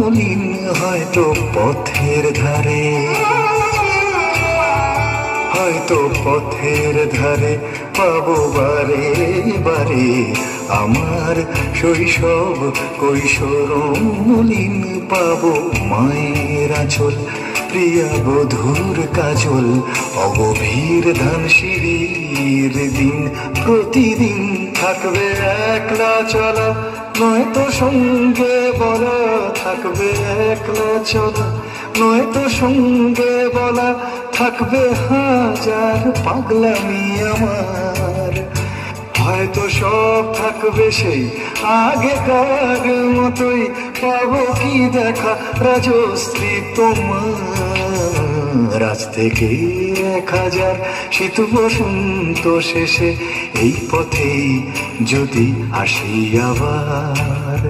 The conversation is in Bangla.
মলিন হয়তো পথের ধারে, হয়তো পথের ধারে পাবো বারে বারে আমার শৈশব কৈশোর মলিন। পাবো মায়ের আঁচল, প্রিয়া বধুর কাজল, অগভীর ধানসিঁড়ির দিন প্রতিদিন থাকবে একলা চলা, নয়তো সঙ্গে বলা থাকবে একলা চলা, নয়তো সঙ্গে বলা থাকবে হাজার পাগলামি আমার। হয়তো সব থাকবে সেই আগেকার মতোই, পাবো কি দেখা রাজশ্রী তোমার। আজ থেকে 1000 শীত বসন্ত শেষে এই পথেই যদি আসি আবার।